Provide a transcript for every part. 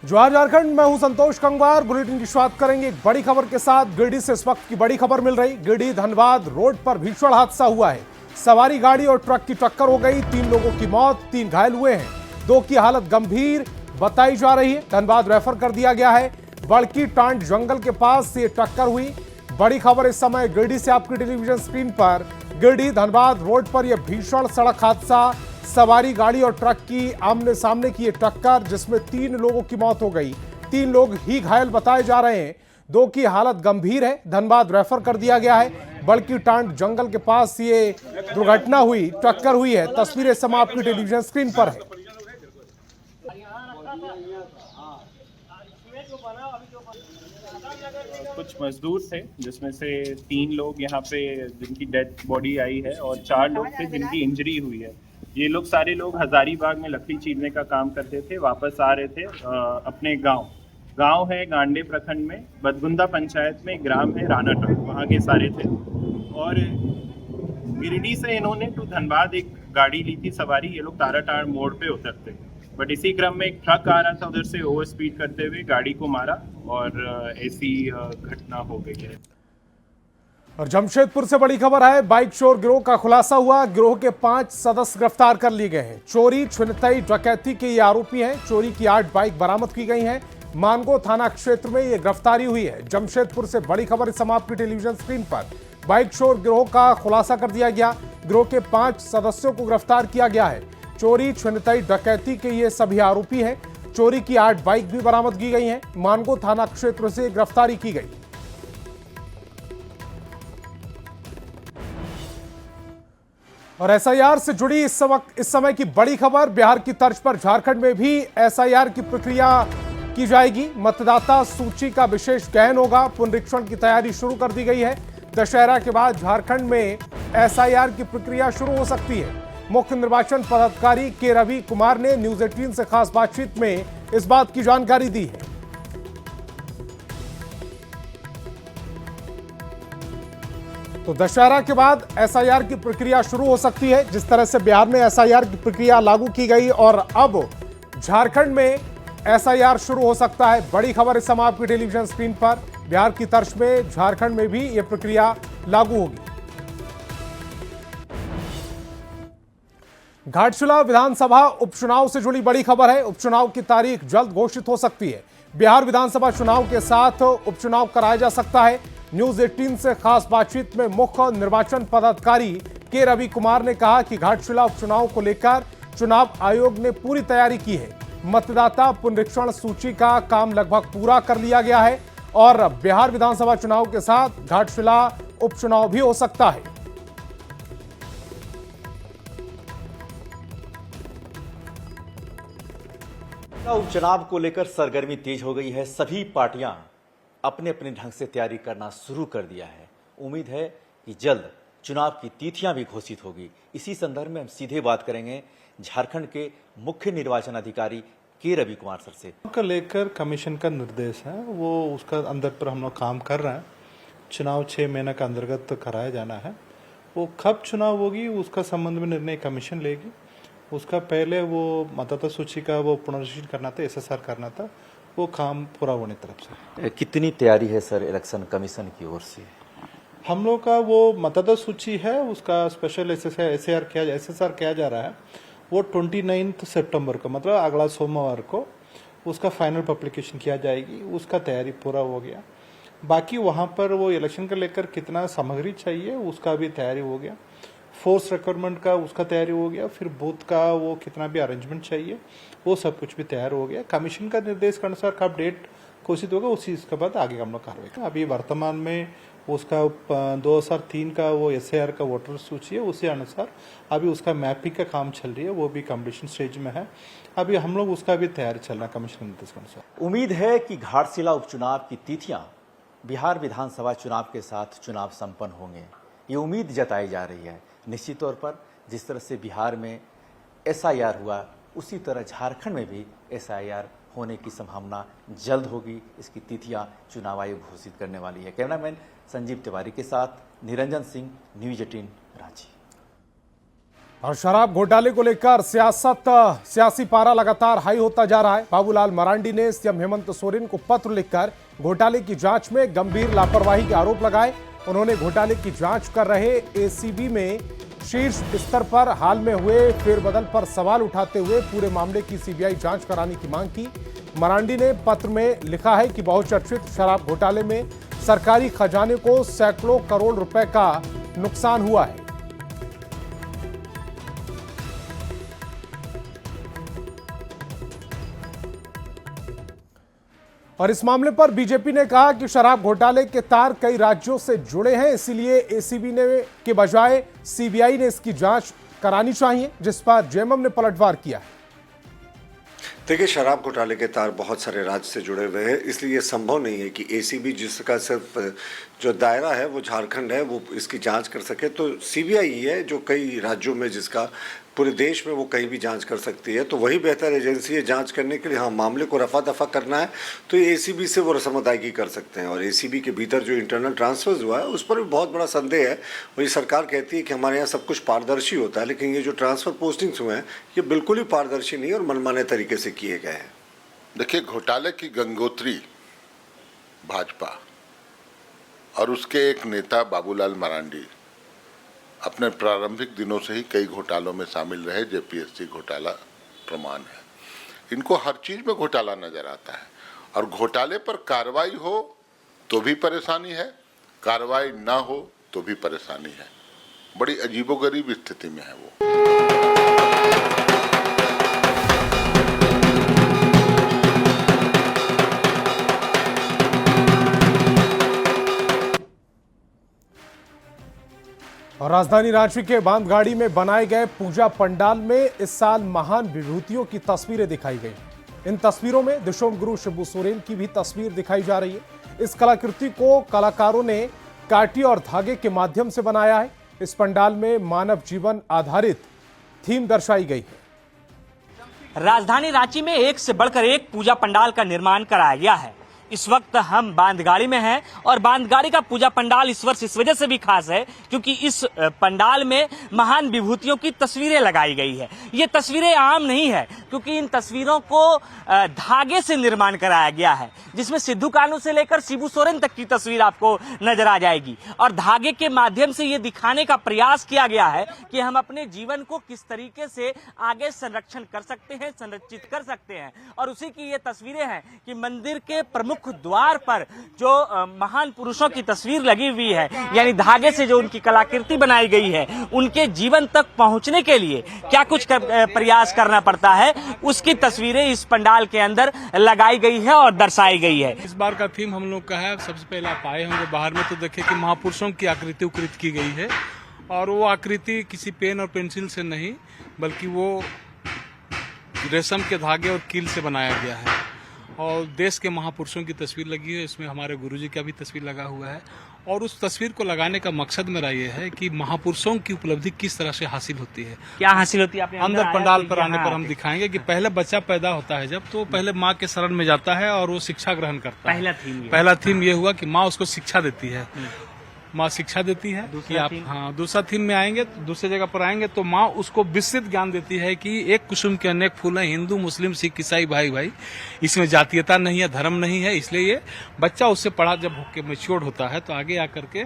जोहार झारखंड, मैं हूं संतोष कंगवार। बुलेटिन की शुरुआत करेंगे एक बड़ी खबर के साथ। गिरिडीह से इस वक्त की बड़ी खबर मिल रही। गिरिडीह धनबाद रोड पर भीषण हादसा हुआ है। सवारी गाड़ी और ट्रक की टक्कर हो गई। 3 लोगों की मौत, 3 घायल हुए हैं। 2 की हालत गंभीर बताई जा रही है। धनबाद रेफर कर दिया गया है। बड़की टांड जंगल के पास ये टक्कर हुई। बड़ी खबर इस समय गिरिडीह से आपकी टेलीविजन स्क्रीन पर। गिरिडीह धनबाद रोड पर यह भीषण सड़क हादसा, सवारी गाड़ी और ट्रक की आमने सामने की ये टक्कर, जिसमें 3 लोगों की मौत हो गई। 3 लोग ही घायल बताए जा रहे हैं। 2 की हालत गंभीर है। धनबाद रेफर कर दिया गया है। बड़की टांड जंगल के पास ये दुर्घटना हुई, टक्कर हुई है। तस्वीरें इस समय आपकी टेलीविजन स्क्रीन पर है। कुछ मजदूर थे जिसमें से 3 लोग यहाँ पे जिनकी डेड बॉडी आई है और 4 लोग थे जिनकी इंजरी हुई है। ये लोग सारे लोग हजारीबाग में लकड़ी चीरने का काम करते थे, वापस आ रहे थे अपने गांव है गांडे प्रखंड में बदगुंदा पंचायत में ग्राम है रानाटा, वहाँ के सारे थे। और गिरिडीह से इन्होंने टू धनबाद एक गाड़ी ली थी सवारी, ये लोग ताराटाड़ मोड़ पे उतरते, बट इसी क्रम में एक ट्रक आ रहा था उधर से ओवर स्पीड करते हुए गाड़ी को मारा और ऐसी घटना हो गई है। और जमशेदपुर से बड़ी खबर है। बाइक चोर गिरोह का खुलासा हुआ। गिरोह के 5 सदस्य गिरफ्तार कर लिए गए हैं। चोरी, छिनतई, डकैती के ये आरोपी हैं। चोरी की 8 बाइक बरामद की गई हैं। मानगो थाना क्षेत्र में ये गिरफ्तारी हुई है। जमशेदपुर से बड़ी खबर इस समय आपकी टेलीविजन स्क्रीन पर। बाइक चोर गिरोह का खुलासा कर दिया गया। गिरोह के 5 सदस्यों को गिरफ्तार किया गया है। चोरी, छिनतई, डकैती के ये सभी आरोपी हैं। चोरी की 8 बाइक भी बरामद की गई हैं। मानगो थाना क्षेत्र से गिरफ्तारी की गई। और एसआईआर से जुड़ी इस समय की बड़ी खबर। बिहार की तर्ज पर झारखंड में भी एसआईआर की प्रक्रिया की जाएगी। मतदाता सूची का विशेष गहन होगा। पुनरीक्षण की तैयारी शुरू कर दी गई है। दशहरा के बाद झारखंड में एसआईआर की प्रक्रिया शुरू हो सकती है। मुख्य निर्वाचन पदाधिकारी के रवि कुमार ने न्यूज 18 से खास बातचीत में इस बात की जानकारी दी है। तो दशहरा के बाद एसआईआर की प्रक्रिया शुरू हो सकती है। जिस तरह से बिहार में एसआईआर की प्रक्रिया लागू की गई और अब झारखंड में एसआईआर शुरू हो सकता है। बड़ी खबर इस समय आपकी टेलीविजन स्क्रीन पर। बिहार की तर्ज में झारखंड में भी यह प्रक्रिया लागू होगी। घाटशिला विधानसभा उपचुनाव से जुड़ी बड़ी खबर है। उपचुनाव की तारीख जल्द घोषित हो सकती है। बिहार विधानसभा चुनाव के साथ उपचुनाव कराया जा सकता है। न्यूज 18 से खास बातचीत में मुख्य निर्वाचन पदाधिकारी के रवि कुमार ने कहा कि घाटशिला उपचुनाव को लेकर चुनाव आयोग ने पूरी तैयारी की है। मतदाता पुनरीक्षण सूची का काम लगभग पूरा कर लिया गया है और बिहार विधानसभा चुनाव के साथ घाटशिला उपचुनाव भी हो सकता है। उपचुनाव को लेकर सरगर्मी तेज हो गई है। सभी पार्टियां अपने अपने ढंग से तैयारी करना शुरू कर दिया है। उम्मीद है कि जल्द चुनाव की तिथियां भी घोषित होगी। इसी संदर्भ में हम सीधे बात करेंगे झारखंड के मुख्य निर्वाचन अधिकारी के रवि कुमार सर से। का लेकर कमीशन का निर्देश है, वो उसका अंदर पर हम लोग काम कर रहे हैं। चुनाव 6 महीने का अंतर्गत कराया जाना है। वो कब चुनाव होगी उसका संबंध में निर्णय कमीशन लेगी। उसका पहले वो मतदाता सूची का वो पुनरीक्षण करना था, एसएसआर करना था, वो काम पूरा होने तरफ से। कितनी तैयारी है सर इलेक्शन कमीशन की ओर से? हम लोग का वो मतदाता सूची है, उसका स्पेशल एसएसआर किया जा रहा है। वो 29 सितंबर को, मतलब अगला सोमवार को उसका फाइनल पब्लिकेशन किया जाएगी। उसका तैयारी पूरा हो गया। बाकी वहाँ पर वो इलेक्शन का लेकर कितना सामग्री चाहिए उसका भी तैयारी हो गया। फोर्स रिक्वायरमेंट का उसका तैयारी हो गया। फिर बूथ का वो कितना भी अरेंजमेंट चाहिए वो सब कुछ भी तैयार हो गया। कमीशन का निर्देश के अनुसार कब डेट घोषित होगा उसी इसके बाद आगे हम लोग कार्रवाई। अभी वर्तमान में उसका 2003 का वो एसआईआर का वोटर सूची है, उसी अनुसार अभी उसका मैपिंग का काम चल रही है, वो भी कंप्लीशन स्टेज में है। अभी हम लोग उसका भी तैयारी चल रहा है कमीशन के निर्देश के अनुसार। उम्मीद है कि घाटशिला उपचुनाव की तिथियां बिहार विधानसभा चुनाव के साथ चुनाव संपन्न होंगे, ये उम्मीद जताई जा रही है। निश्चित तौर पर जिस तरह से बिहार में एसआईआर हुआ उसी तरह झारखंड में भी एसआईआर होने की संभावना जल्द होगी। इसकी तिथियां चुनाव आयोग घोषित करने वाली है। कैमरामैन संजीव तिवारी के साथ निरंजन सिंह, न्यूज 18 रांची। और शराब घोटाले को लेकर सियासी पारा लगातार हाई होता जा रहा है। बाबूलाल मरांडी ने सीएम हेमंत सोरेन को पत्र लिखकर घोटाले की जांच में गंभीर लापरवाही के आरोप लगाए। उन्होंने घोटाले की जांच कर रहे एसीबी में शीर्ष स्तर पर हाल में हुए फेरबदल पर सवाल उठाते हुए पूरे मामले की सीबीआई जांच कराने की मांग की। मरांडी ने पत्र में लिखा है कि बहुचर्चित शराब घोटाले में सरकारी खजाने को सैकड़ों करोड़ रुपए का नुकसान हुआ है। और इस मामले पर बीजेपी ने कहा कि शराब घोटाले के तार कई राज्यों से जुड़े हैं, इसीलिए एसीबी ने के बजाय सीबीआई ने इसकी जांच करानी चाहिए, जिस पर जेएमएम ने पलटवार किया है। देखिए, शराब घोटाले के तार बहुत सारे राज्य से जुड़े हुए हैं, इसलिए ये संभव नहीं है कि एसीबी जिसका सिर्फ जो दायरा है वो झारखंड है वो इसकी जांच कर सके। तो सीबीआई ही है जो कई राज्यों में, जिसका पूरे देश में वो कहीं भी जांच कर सकती है। तो वही बेहतर एजेंसी है जांच करने के लिए। हाँ, मामले को रफा दफा करना है तो ये एसीबी से वो रस्म अदायगी कर सकते हैं। और एसीबी के भीतर जो इंटरनल ट्रांसफर्स हुआ है उस पर भी बहुत बड़ा संदेह है। वही सरकार कहती है कि हमारे यहाँ सब कुछ पारदर्शी होता है, लेकिन ये जो ट्रांसफर पोस्टिंग्स हुए हैं ये बिल्कुल ही पारदर्शी नहीं और मनमाने तरीके से किए गए हैं। देखिए, घोटाले की गंगोत्री भाजपा और उसके एक नेता बाबूलाल मरांडी अपने प्रारंभिक दिनों से ही कई घोटालों में शामिल रहे। जेपीएससी घोटाला प्रमाण है। इनको हर चीज में घोटाला नजर आता है और घोटाले पर कार्रवाई हो तो भी परेशानी है, कार्रवाई ना हो तो भी परेशानी है। बड़ी अजीबोगरीब स्थिति में है वो। और राजधानी रांची के बांधगाड़ी में बनाए गए पूजा पंडाल में इस साल महान विभूतियों की तस्वीरें दिखाई गई। इन तस्वीरों में दिशोम गुरु शिबू सोरेन की भी तस्वीर दिखाई जा रही है। इस कलाकृति को कलाकारों ने काटी और धागे के माध्यम से बनाया है। इस पंडाल में मानव जीवन आधारित थीम दर्शाई गई है। राजधानी रांची में एक से बढ़कर एक पूजा पंडाल का निर्माण कराया गया है। इस वक्त हम बांधगाड़ी में हैं और बांधगाड़ी का पूजा पंडाल इस वर्ष इस वजह से भी खास है क्योंकि इस पंडाल में महान विभूतियों की तस्वीरें लगाई गई है। ये तस्वीरें आम नहीं है क्योंकि इन तस्वीरों को धागे से निर्माण कराया गया है, जिसमें सिद्धू कान्हू से लेकर शिबू सोरेन तक की तस्वीर आपको नजर आ जाएगी। और धागे के माध्यम से ये दिखाने का प्रयास किया गया है कि हम अपने जीवन को किस तरीके से आगे संरक्षण कर सकते हैं, संरक्षित कर सकते हैं। और उसी की ये तस्वीरें हैं कि मंदिर के प्रमुख द्वार पर जो महान पुरुषों की तस्वीर लगी हुई है, यानी धागे से जो उनकी कलाकृति बनाई गई है, उनके जीवन तक पहुंचने के लिए क्या कुछ प्रयास करना पड़ता है, उसकी तस्वीरें इस पंडाल के अंदर लगाई गई है और दर्शाई गई है। इस बार का थीम हम लोग का है, सबसे पहले आप आए होंगे बाहर में तो देखे कि महापुरुषों की आकृति उकृत की गई है और वो आकृति किसी पेन और पेंसिल से नहीं बल्कि वो रेशम के धागे और कील से बनाया गया है। और देश के महापुरुषों की तस्वीर लगी है, इसमें हमारे गुरुजी का भी तस्वीर लगा हुआ है। और उस तस्वीर को लगाने का मकसद मेरा ये है कि महापुरुषों की उपलब्धि किस तरह से हासिल होती है। क्या हासिल होती है? आपने अंदर पंडाल पर आने पर हम दिखाएंगे कि पहले बच्चा पैदा होता है जब, तो पहले माँ के शरण में जाता है और वो शिक्षा ग्रहण करता है। पहला थीम ये हुआ कि माँ उसको शिक्षा देती है, माँ शिक्षा देती है कि आप दूसरा थीम में आएंगे, दूसरी जगह पर आएंगे तो माँ उसको विस्तृत ज्ञान देती है कि एक कुसुम के अनेक फूल हैं, हिंदू मुस्लिम सिख ईसाई भाई भाई, इसमें जातीयता नहीं है, धर्म नहीं है। इसलिए ये बच्चा उससे पढ़ा जब होकर मैच्योर होता है तो आगे आकर के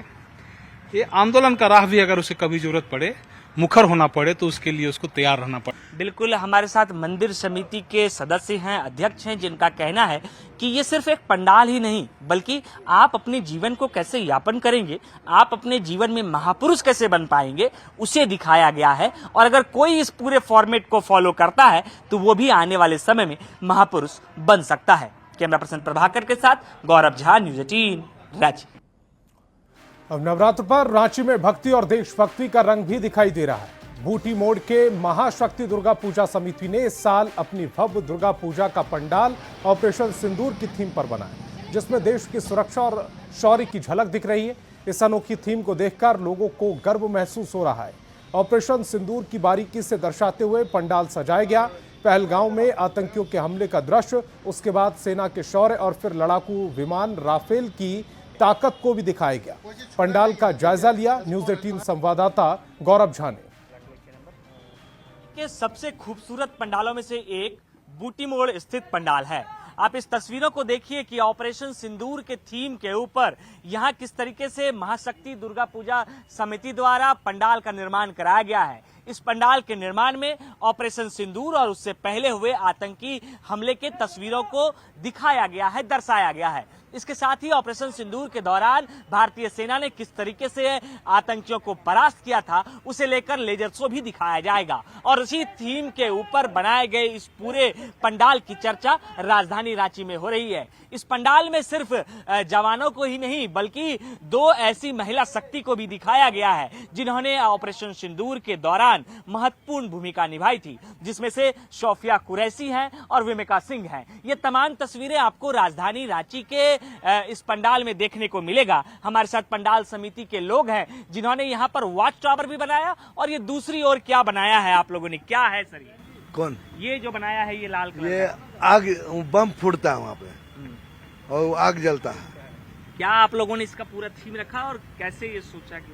ये आंदोलन का राह भी अगर उसे कभी जरूरत पड़े, मुखर होना पड़े तो उसके लिए उसको तैयार रहना पड़े। बिल्कुल, हमारे साथ मंदिर समिति के सदस्य हैं, अध्यक्ष हैं, जिनका कहना है कि ये सिर्फ एक पंडाल ही नहीं बल्कि आप अपने जीवन को कैसे यापन करेंगे, आप अपने जीवन में महापुरुष कैसे बन पाएंगे, उसे दिखाया गया है। और अगर कोई इस पूरे फॉर्मेट को फॉलो करता है तो वो भी आने वाले समय में महापुरुष बन सकता है। कैमरा पर्सन प्रभाकर के साथ गौरव झा, न्यूज़ 18 रांची। अब नवरात्र पर रांची में भक्ति और देशभक्ति का रंग भी दिखाई दे रहा है। बूटी मोड़ के महाशक्ति दुर्गा पूजा समिति ने इस साल अपनी भव्य दुर्गा पूजा का पंडाल ऑपरेशन सिंदूर की थीम पर बनाया, जिसमें देश की सुरक्षा और शौर्य की झलक दिख रही है। इस अनोखी थीम को देखकर लोगों को गर्व महसूस हो रहा है। ऑपरेशन सिंदूर की बारीकी से दर्शाते हुए पंडाल सजाया गया। पहलगांव में आतंकियों के हमले का दृश्य, उसके बाद सेना के शौर्य और फिर लड़ाकू विमान राफेल की ताकत को भी दिखाया गया। पंडाल का जायजा लिया न्यूज़ 18 संवाददाता गौरव झा ने। के सबसे खूबसूरत पंडालों में से एक बूटी मोड़ स्थित पंडाल है। आप इस तस्वीरों को देखिए कि ऑपरेशन सिंदूर के थीम के ऊपर यहाँ किस तरीके से महाशक्ति दुर्गा पूजा समिति द्वारा पंडाल का निर्माण कराया गया है। इस पंडाल के निर्माण में ऑपरेशन सिंदूर और उससे पहले हुए आतंकी हमले के तस्वीरों को दिखाया गया है, दर्शाया गया है। इसके साथ ही ऑपरेशन सिंदूर के दौरान भारतीय सेना ने किस तरीके से आतंकियों को परास्त किया था उसे लेकर लेजर शो भी दिखाया जाएगा। और इसी थीम के ऊपर बनाए गए इस पूरे पंडाल की चर्चा राजधानी रांची में हो रही है। इस पंडाल में सिर्फ जवानों को ही नहीं बल्कि दो ऐसी महिला शक्ति को भी दिखाया गया है जिन्होंने ऑपरेशन सिंदूर के दौरान महत्वपूर्ण भूमिका निभाई थी, जिसमें से शौफिया कुरैशी हैं और विमिका सिंह हैं। ये तमाम तस्वीरें आपको राजधानी रांची के इस पंडाल में देखने को मिलेगा। हमारे साथ पंडाल समिति के लोग हैं जिन्होंने यहाँ पर वॉच टावर भी बनाया। और ये दूसरी ओर क्या बनाया है आप लोगों ने, क्या है सर ये? कौन ये जो बनाया है ये लाल कलर ये का? आग बम फूटता है वहाँ पे और आग जलता है। क्या आप लोगों ने इसका पूरा थीम रखा और कैसे ये सोचा कि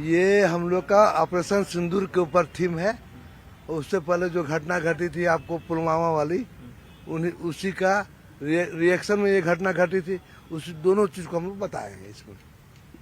ये हम लोग का ऑपरेशन सिंदूर के ऊपर थीम है। उससे पहले जो घटना घटी थी आपको पुलवामा वाली, उसी का रिएक्शन में ये घटना घटी थी। उस दोनों चीज को हम लोग बताए हैं इसमें।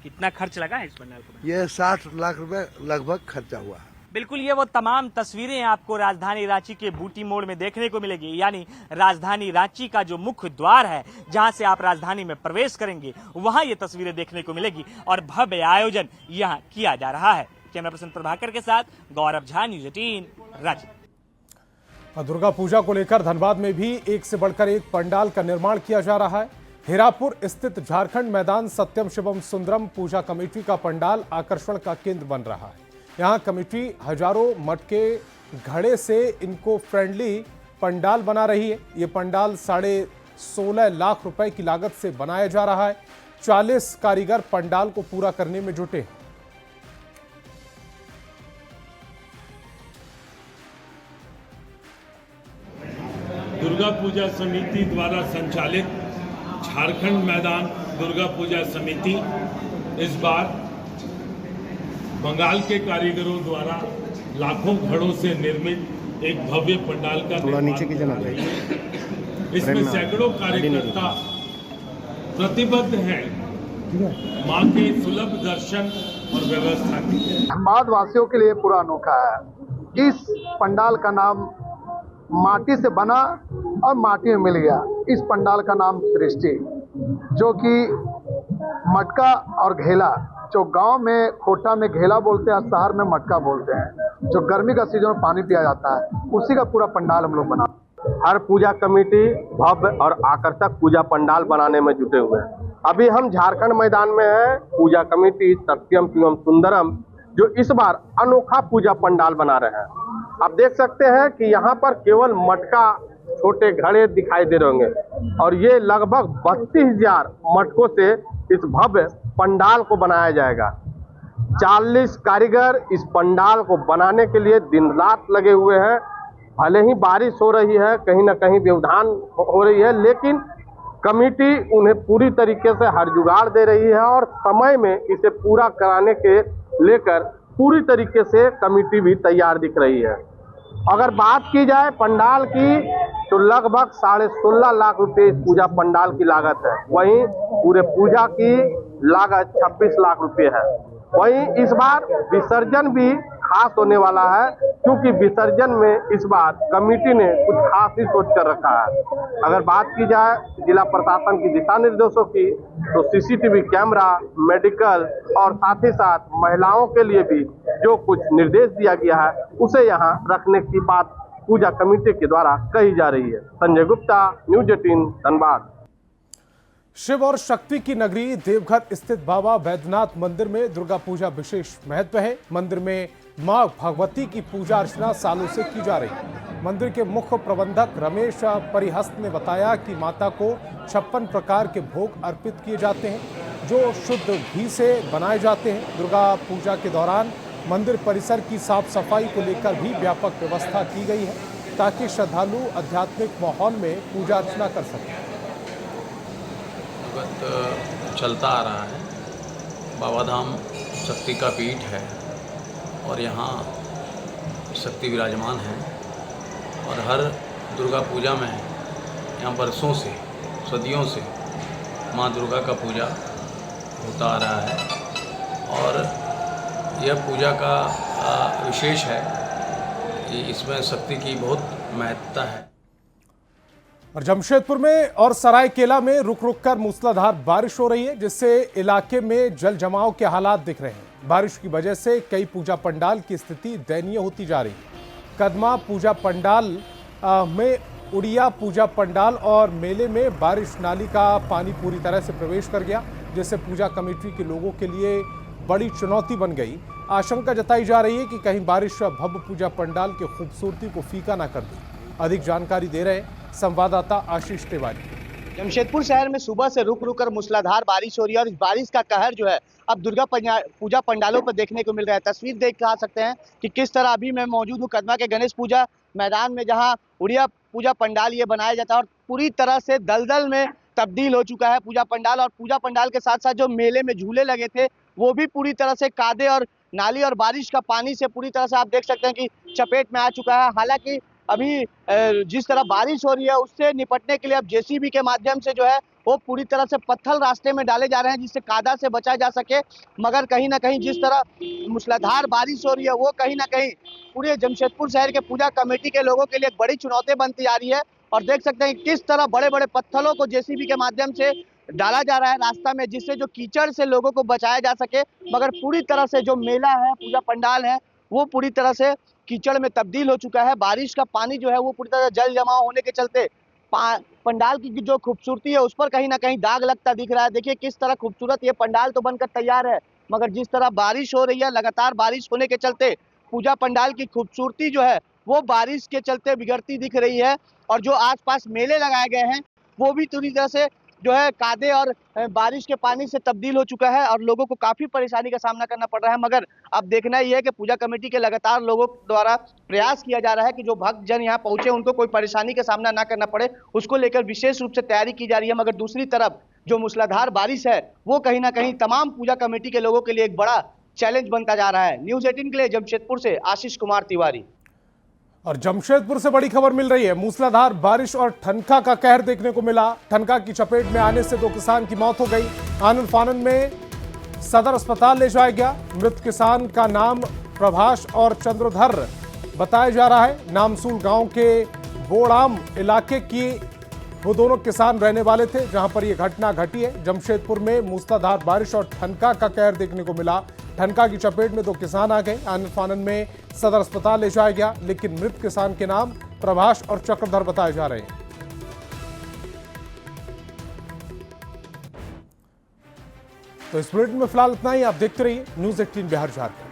कितना खर्च लगा है इस पंडाल को? ये 60 लाख रुपए लगभग खर्चा हुआ है। बिल्कुल, ये वो तमाम तस्वीरें आपको राजधानी रांची के बूटी मोड़ में देखने को मिलेगी। यानी राजधानी रांची का जो मुख्य द्वार है जहां से आप राजधानी में प्रवेश करेंगे वहां ये तस्वीरें देखने को मिलेगी और भव्य आयोजन यहां किया जा रहा है। कैमरा पर्सन प्रभाकर के साथ गौरव झा, न्यूज़ 18 रांची। दुर्गा पूजा को लेकर धनबाद में भी एक से बढ़कर एक पंडाल का निर्माण किया जा रहा है। हीरापुर स्थित झारखंड मैदान सत्यम शिवम सुंदरम पूजा कमेटी का पंडाल आकर्षण का केंद्र बन रहा है। यहाँ कमेटी हजारों मटके घड़े से इनको फ्रेंडली पंडाल बना रही है। ये पंडाल 16.5 लाख रुपए की लागत से बनाया जा रहा है। 40 कारीगर पंडाल को पूरा करने में जुटे हैं। दुर्गा पूजा समिति द्वारा संचालित झारखंड मैदान दुर्गा पूजा समिति इस बार बंगाल के कारीगरों द्वारा लाखों घड़ों से निर्मित एक भव्य पंडाल का नीचे की जना रही है। इसमें सैकड़ों कार्यकर्ता प्रतिबद्ध हैं मां के सुलभ दर्शन और व्यवस्था की। धनबाद वासियों के लिए पूरा अनोखा है। इस पंडाल का नाम माटी से बना और माटी में मिल गया। इस पंडाल का नाम सृष्टि, जो कि मटका और घेला, जो गांव में खोटा में घेला बोलते हैं, शहर में मटका बोलते हैं, जो गर्मी का सीजन में पानी पिया जाता है, उसी का पूरा पंडाल हम लोग बना। हर पूजा कमेटी भव्य और आकर्षक पूजा पंडाल बनाने में जुटे हुए हैं। अभी हम झारखंड मैदान में हैं। पूजा कमेटी सत्यम शिवम सुंदरम जो इस बार अनोखा पूजा पंडाल बना रहे हैं। आप देख सकते हैं कि यहाँ पर केवल मटका, छोटे घड़े दिखाई दे रहे होंगे और ये लगभग 32,000 मटकों से इस भव्य पंडाल को बनाया जाएगा। 40 कारीगर इस पंडाल को बनाने के लिए दिन रात लगे हुए हैं। भले ही बारिश हो रही है, कहीं ना कहीं व्यवधान हो रही है, लेकिन कमेटी उन्हें पूरी तरीके से हर जुगाड़ दे रही है और समय में इसे पूरा कराने के लेकर पूरी तरीके से कमेटी भी तैयार दिख रही है। अगर बात की जाए पंडाल की तो लगभग 16.5 लाख रुपए इस पूजा पंडाल की लागत है। वहीं पूरे पूजा की लागत 26 लाख रुपए है। वहीं इस बार विसर्जन भी खास होने वाला है, क्योंकि विसर्जन में इस बार कमेटी ने कुछ खास ही सोच कर रखा है। अगर बात की जाए जिला प्रशासन की दिशा निर्देशों की तो सीसीटीवी कैमरा, मेडिकल और साथ ही साथ महिलाओं के लिए भी जो कुछ निर्देश दिया गया है उसे यहाँ रखने की बात पूजा कमेटी के द्वारा कही जा रही है। संजय गुप्ता, न्यूज़ 18 धनबाद। शिव और शक्ति की नगरी देवघर स्थित बाबा बैद्यनाथ मंदिर में दुर्गा पूजा विशेष महत्व है। मंदिर में मां भगवती की पूजा अर्चना सालों से की जा रही है। मंदिर के मुख्य प्रबंधक रमेश परिहस्त ने बताया कि माता को 56 प्रकार के भोग अर्पित किए जाते हैं जो शुद्ध घी से बनाए जाते हैं। दुर्गा पूजा के दौरान मंदिर परिसर की साफ सफाई को लेकर भी व्यापक व्यवस्था की गई है ताकि श्रद्धालु आध्यात्मिक माहौल में पूजा अर्चना कर सकें। चलता आ रहा है, बाबा धाम शक्ति का पीठ है और यहाँ शक्ति विराजमान हैं और हर दुर्गा पूजा में यहाँ बरसों से, सदियों से माँ दुर्गा का पूजा होता आ रहा है और यह पूजा का विशेष है कि इसमें शक्ति की बहुत महत्ता है। और जमशेदपुर में और सरायकेला में रुक रुक कर मूसलाधार बारिश हो रही है, जिससे इलाके में जल जमाव के हालात दिख रहे हैं। बारिश की वजह से कई पूजा पंडाल की स्थिति दयनीय होती जा रही है। कदमा पूजा पंडाल में उड़िया पूजा पंडाल और मेले में बारिश नाली का पानी पूरी तरह से प्रवेश कर गया, जिससे पूजा कमेटी के लोगों के लिए बड़ी चुनौती बन गई। आशंका जताई जा रही है कि कहीं बारिश भव्य पूजा पंडाल की खूबसूरती को फीका ना कर दे। अधिक जानकारी दे रहे संवाददाता आशीष तिवारी। जमशेदपुर शहर में सुबह से रुक रुक कर मूसलाधार बारिश हो रही है और इस बारिश का कहर जो है अब दुर्गा पूजा पंडालों पर देखने को मिल रहा है। तस्वीर देख के आ सकते हैं कि किस तरह अभी मैं मौजूद हूँ कदमा के गणेश पूजा मैदान में, जहाँ उड़िया पूजा पंडाल ये बनाया जाता है और पूरी तरह से दलदल में तब्दील हो चुका है पूजा पंडाल। और पूजा पंडाल के साथ साथ जो मेले में झूले लगे थे वो भी पूरी तरह से कादे और नाली और बारिश का पानी से पूरी तरह से आप देख सकते हैं कि चपेट में आ चुका है। हालांकि अभी जिस तरह बारिश हो रही है उससे निपटने के लिए अब जेसीबी के माध्यम से जो है वो पूरी तरह से पत्थर रास्ते में डाले जा रहे हैं जिससे कादा से बचा जा सके। मगर कहीं ना कहीं जिस तरह मूसलाधार बारिश हो रही है वो कहीं ना कहीं पूरे जमशेदपुर शहर के पूजा कमेटी के लोगों के लिए एक बड़ी चुनौती बनती जा रही है। और देख सकते हैं किस तरह बड़े बड़े पत्थरों को जेसीबी के माध्यम से डाला जा रहा है रास्ता में, जिससे जो कीचड़ से लोगों को बचाया जा सके। मगर पूरी तरह से जो मेला है, पूजा पंडाल है, वो पूरी तरह से कीचड़ में तब्दील हो चुका है। बारिश का पानी जो है वो पूरी तरह जल जमाव होने के चलते पंडाल की जो खूबसूरती है उस पर कहीं ना कहीं दाग लगता दिख रहा है। देखिए किस तरह खूबसूरत ये पंडाल तो बनकर तैयार है, मगर जिस तरह बारिश हो रही है, लगातार बारिश होने के चलते पूजा पंडाल की खूबसूरती जो है वो बारिश के चलते बिगड़ती दिख रही है। और जो आसपास मेले लगाए गए हैं वो भी पूरी तरह से जो है कादे और बारिश के पानी से तब्दील हो चुका है और लोगों को काफी परेशानी का सामना करना पड़ रहा है। मगर अब देखना यह है कि पूजा कमेटी के लगातार लोगों द्वारा प्रयास किया जा रहा है कि जो भक्त जन यहाँ पहुंचे उनको कोई परेशानी का सामना ना करना पड़े, उसको लेकर विशेष रूप से तैयारी की जा रही है। मगर दूसरी तरफ जो मूसलाधार बारिश है वो कहीं ना कहीं तमाम पूजा कमेटी के लोगों के लिए एक बड़ा चैलेंज बनता जा रहा है। न्यूज़ 18 के लिए जमशेदपुर से आशीष कुमार तिवारी। और जमशेदपुर से बड़ी खबर मिल रही है। मूसलाधार बारिश और ठनका का कहर देखने को मिला। ठनका की चपेट में आने से 2 किसान की मौत हो गई। आनन फानन में सदर अस्पताल ले जाया गया। मृत किसान का नाम प्रभाष और चंद्रधर बताया जा रहा है। नामसूल गांव के बोड़ाम इलाके की वो दोनों किसान रहने वाले थे जहां पर यह घटना घटी है। जमशेदपुर में मूसलाधार बारिश और ठनका का कहर देखने को मिला। ठनका की चपेट में 2 किसान आ गए। आनन फानन में सदर अस्पताल ले जाया गया, लेकिन मृत किसान के नाम प्रभाष और चक्रधर बताए जा रहे हैं। तो इस बुलेटिन में फिलहाल इतना ही। आप देखते रहिए न्यूज़ 18 बिहार झारखंड।